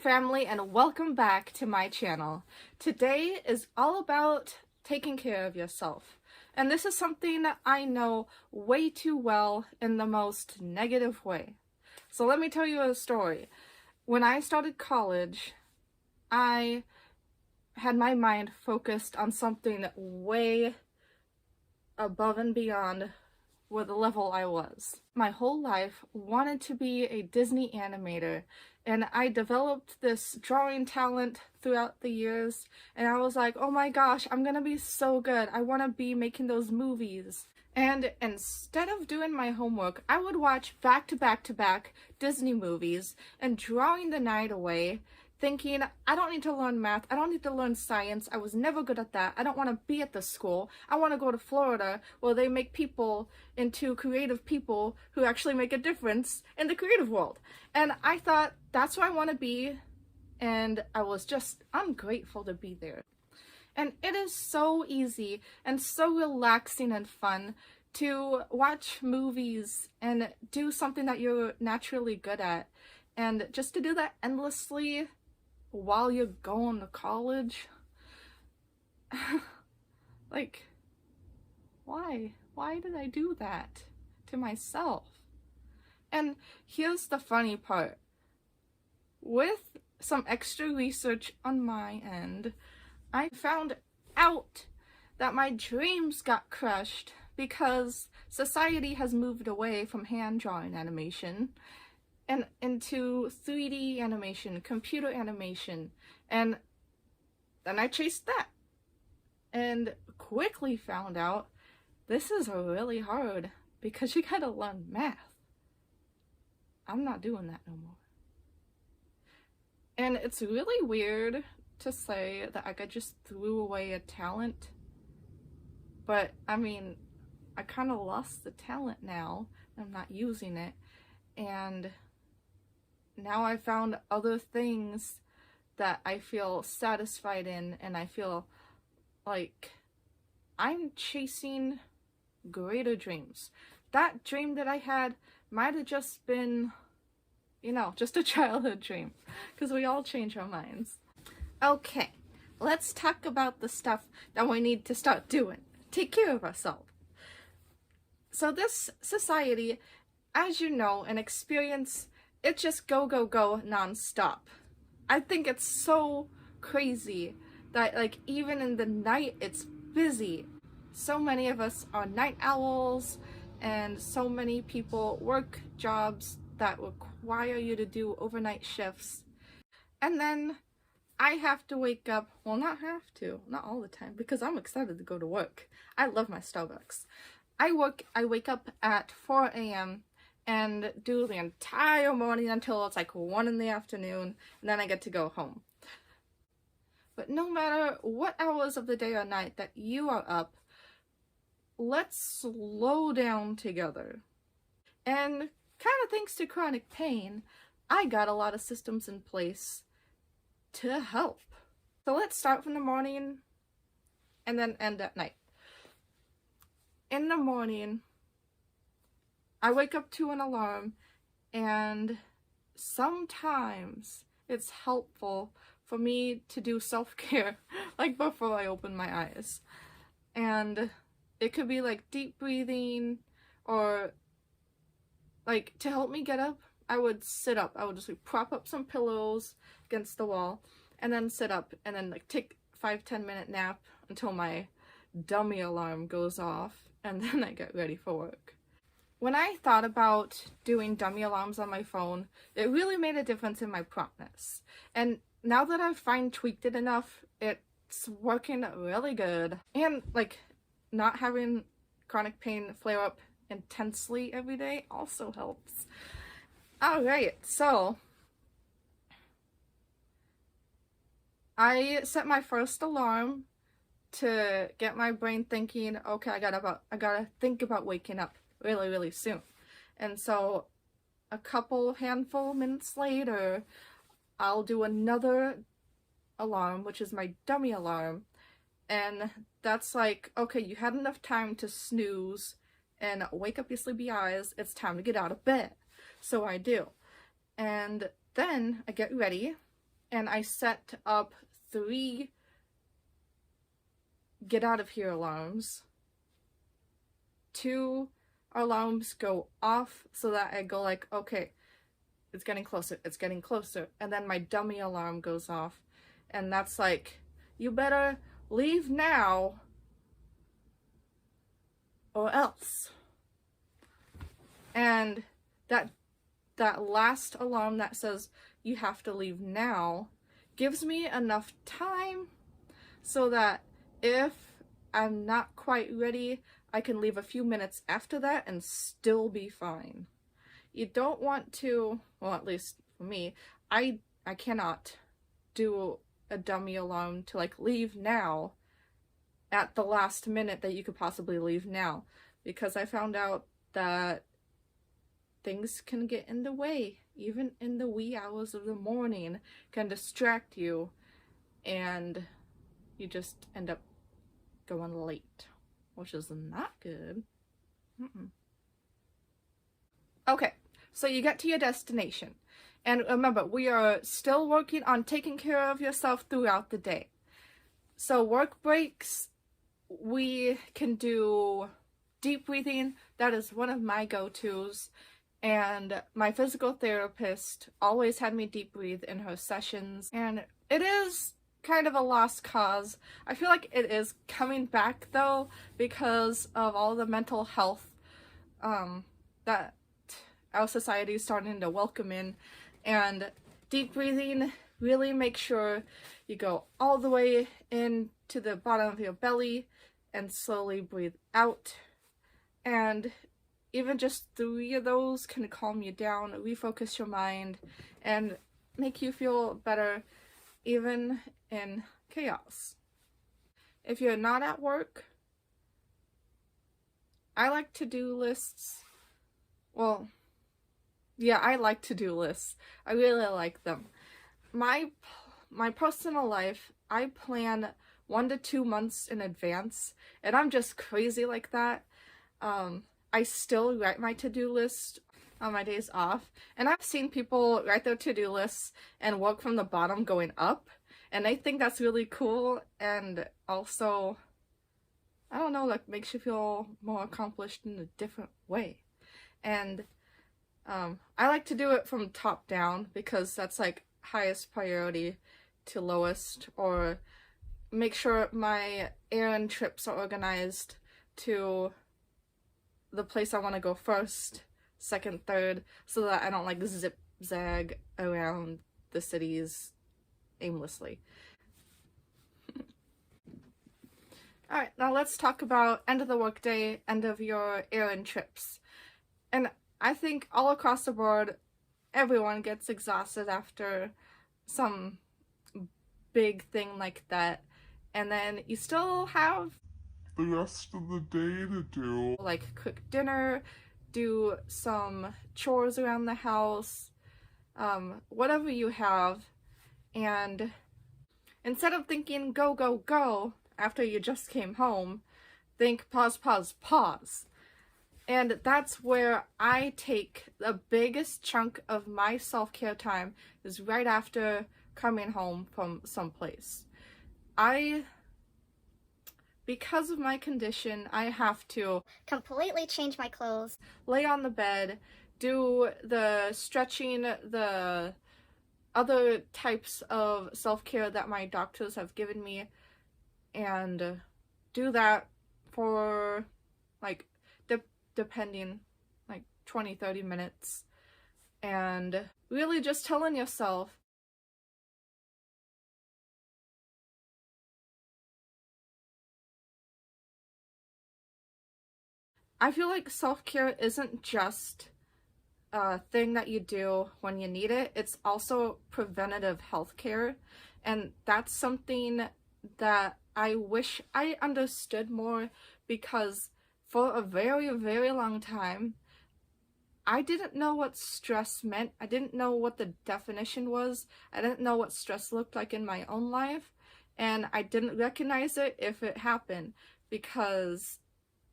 family, and welcome back to my channel. Today is all about taking care of yourself. And this is something that I know way too well in the most negative way. So let me tell you a story. When I started college, I had my mind focused on something way above and beyond where the level I was. My whole life wanted to be a Disney animator, and I developed this drawing talent throughout the years, and I was like, oh my gosh, I'm gonna be so good. I want to be making those movies. And instead of doing my homework, I would watch back to back to back Disney movies and drawing the night away, thinking, I don't need to learn math, I don't need to learn science, I was never good at that, I don't want to be at the school, I want to go to Florida where they make people into creative people who actually make a difference in the creative world. And I thought, that's where I want to be, and I'm grateful to be there. And it is so easy and so relaxing and fun to watch movies and do something that you're naturally good at, and just to do that endlessly while you're going to college. Like, why did I do that to myself? And here's the funny part. With some extra research on my end, I found out that my dreams got crushed because society has moved away from hand-drawn animation and into 3D animation, computer animation, and then I chased that and quickly found out this is really hard because you gotta learn math. I'm not doing that no more. And it's really weird to say that I just threw away a talent, but I mean, I kind of lost the talent now. I'm not using it, and now I found other things that I feel satisfied in, and I feel like I'm chasing greater dreams. That dream that I had might have just been, just a childhood dream, because we all change our minds. Okay, let's talk about the stuff that we need to start doing. Take care of ourselves. So this society, as you know and experience, it's just go, go, go non-stop. I think it's so crazy that, like, even in the night, it's busy. So many of us are night owls, and so many people work jobs that require you to do overnight shifts. And then I have to wake up, well, not all the time, because I'm excited to go to work. I love my Starbucks. I wake up at 4 a.m. and do the entire morning until it's like 1 in the afternoon, and then I get to go home. But no matter what hours of the day or night that you are up, let's slow down together. And kind of thanks to chronic pain, I got a lot of systems in place to help. So let's start from the morning and then end at night. In the morning, I wake up to an alarm, and sometimes it's helpful for me to do self-care, like before I open my eyes. And it could be like deep breathing, or like to help me get up, I would sit up. I would just like prop up some pillows against the wall and then sit up and then like take 5-10 minute nap until my dummy alarm goes off, and then I get ready for work. When I thought about doing dummy alarms on my phone, it really made a difference in my promptness. And now that I've fine-tweaked it enough, it's working really good. And like not having chronic pain flare up intensely every day also helps. Alright, so I set my first alarm to get my brain thinking, okay, I gotta think about waking up really, really soon. And so a handful minutes later, I'll do another alarm, which is my dummy alarm. And that's like, okay, you had enough time to snooze and wake up your sleepy eyes. It's time to get out of bed. So I do. And then I get ready and I set up 3 get out of here alarms. 2 alarms go off so that I go like, okay, it's getting closer, it's getting closer. And then my dummy alarm goes off. And that's like, you better leave now or else. And that last alarm that says you have to leave now gives me enough time so that if I'm not quite ready, I can leave a few minutes after that and still be fine. You don't want to, well, at least for me, I cannot do a dummy alarm to like leave now at the last minute that you could possibly leave now, because I found out that things can get in the way, even in the wee hours of the morning, can distract you, and you just end up going late, which is not good. Okay, so you get to your destination, and remember, we are still working on taking care of yourself throughout the day. So work breaks, we can do deep breathing. That is one of my go-tos. And my physical therapist always had me deep breathe in her sessions. And it is kind of a lost cause. I feel like it is coming back though, because of all the mental health that our society is starting to welcome in. And deep breathing, really make sure you go all the way into the bottom of your belly and slowly breathe out. And even just 3 of those can calm you down, refocus your mind, and make you feel better even in chaos. If you're not at work, I like to-do lists. Well, yeah, I like to-do lists. I really like them. My personal life, I plan 1 to 2 months in advance, and I'm just crazy like that. I still write my to-do list on my days off, and I've seen people write their to-do lists and work from the bottom going up, and I think that's really cool, and also, I don't know, like, makes you feel more accomplished in a different way. And I like to do it from top down, because that's like highest priority to lowest, or make sure my errand trips are organized to the place I want to go first, second, third, so that I don't like zig-zag around the cities aimlessly. Alright, now let's talk about end of the workday, end of your errand trips. And I think all across the board, everyone gets exhausted after some big thing like that. And then you still have the rest of the day to do. Like cook dinner, do some chores around the house, whatever you have. And instead of thinking go, go, go after you just came home, think pause, pause, pause. And that's where I take the biggest chunk of my self-care time, is right after coming home from someplace. Because of my condition, I have to completely change my clothes, lay on the bed, do the stretching, the other types of self-care that my doctors have given me, and do that for like depending, like 20-30 minutes, and really just telling yourself, I feel like self-care isn't just a thing that you do when you need it, it's also preventative health care, and that's something that I wish I understood more, because for a very, very long time, I didn't know what stress meant. I didn't know what the definition was. I didn't know what stress looked like in my own life, and I didn't recognize it if it happened, because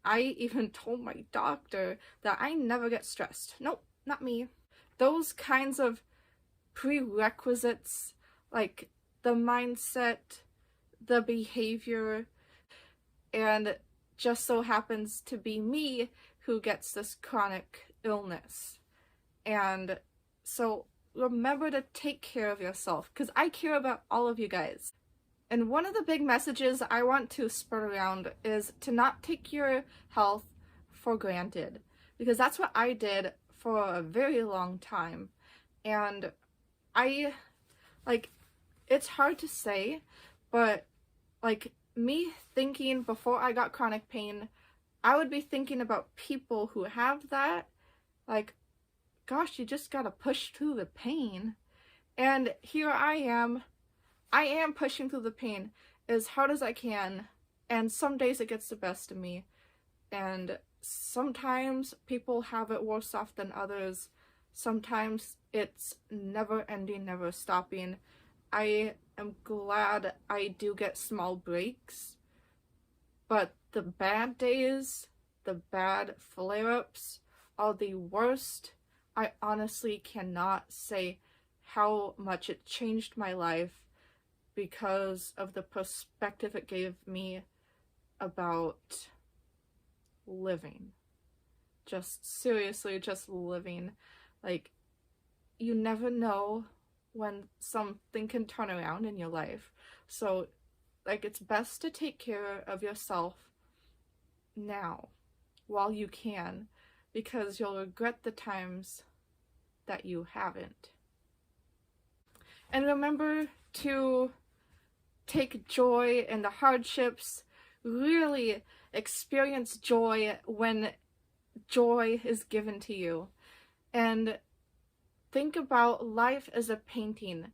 I even told my doctor that I never get stressed. Nope, not me. Those kinds of prerequisites like the mindset, the behavior, and just so happens to be me who gets this chronic illness. And so remember to take care of yourself, because I care about all of you guys. And one of the big messages I want to spread around is to not take your health for granted, because that's what I did for a very long time. And it's hard to say, but like me thinking before I got chronic pain, I would be thinking about people who have that, like, gosh, you just gotta push through the pain. And here I am pushing through the pain as hard as I can, and some days it gets the best of me, and sometimes people have it worse off than others. Sometimes it's never ending, never stopping. I am glad I do get small breaks, but the bad days, the bad flare-ups are the worst. I honestly cannot say how much it changed my life because of the perspective it gave me about living. Just seriously, just living. Like, you never know when something can turn around in your life. So, like, it's best to take care of yourself now, while you can, because you'll regret the times that you haven't. And remember to take joy in the hardships. Really experience joy when joy is given to you. And think about life as a painting.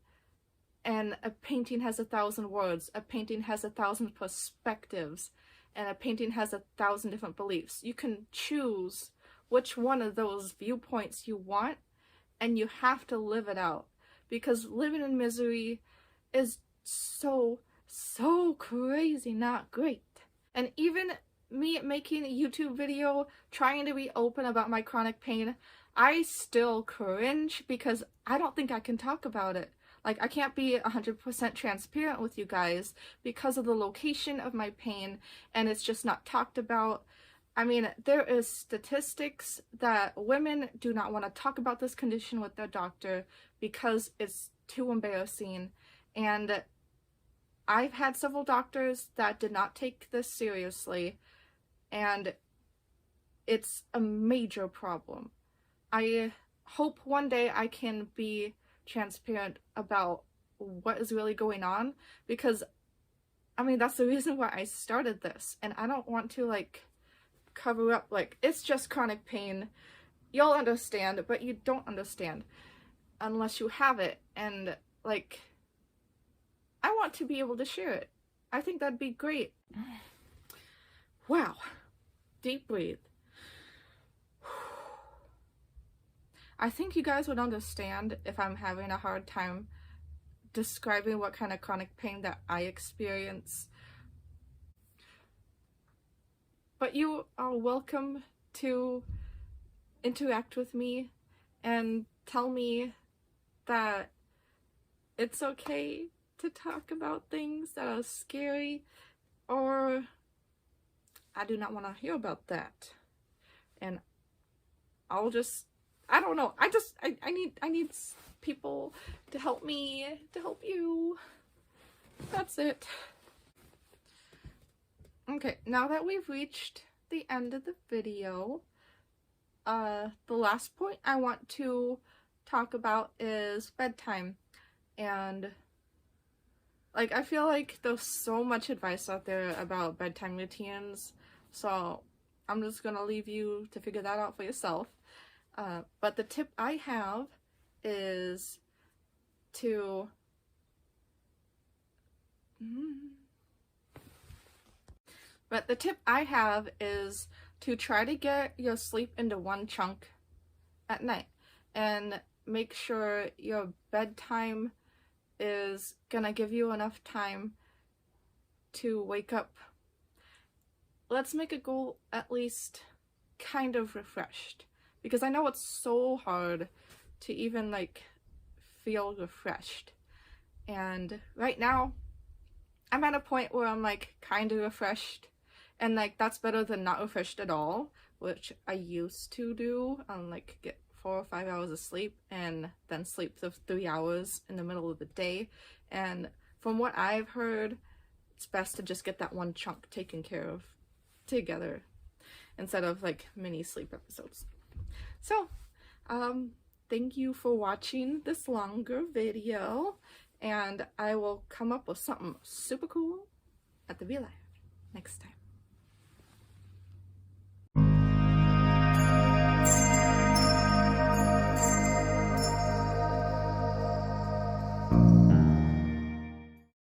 And a painting has 1,000 words. A painting has 1,000 perspectives. And a painting has 1,000 different beliefs. You can choose which one of those viewpoints you want, and you have to live it out. Because living in misery is so crazy not great. And even me making a YouTube video trying to be open about my chronic pain, I still cringe because I don't think I can talk about it. Like, I can't be 100% transparent with you guys because of the location of my pain, and it's just not talked about. I mean, there is statistics that women do not want to talk about this condition with their doctor because it's too embarrassing. And I've had several doctors that did not take this seriously, and it's a major problem. I hope one day I can be transparent about what is really going on, because I mean, that's the reason why I started this, and I don't want to like cover up like it's just chronic pain, you'll understand, but you don't understand unless you have it. And like, I want to be able to share it. I think that'd be great. Wow. Deep breathe. I think you guys would understand if I'm having a hard time describing what kind of chronic pain that I experience. But you are welcome to interact with me and tell me that it's okay to talk about things that are scary, or I do not want to hear about that. And I'll just, I don't know, I need people to help me, to help you. That's it. Okay, now that we've reached the end of the video, the last point I want to talk about is bedtime. And like, I feel like there's so much advice out there about bedtime routines, so I'm just gonna leave you to figure that out for yourself. But the tip I have is to try to get your sleep into one chunk at night, and make sure your bedtime is gonna give you enough time to wake up. Let's make a goal at least kind of refreshed, because I know it's so hard to even like feel refreshed. And right now, I'm at a point where I'm like kind of refreshed, and like that's better than not refreshed at all, which I used to do. Like get 4 or 5 hours of sleep and then sleep the 3 hours in the middle of the day. And from what I've heard, it's best to just get that one chunk taken care of together instead of like mini sleep episodes. So, thank you for watching this longer video, and I will come up with something super cool at the V Live next time.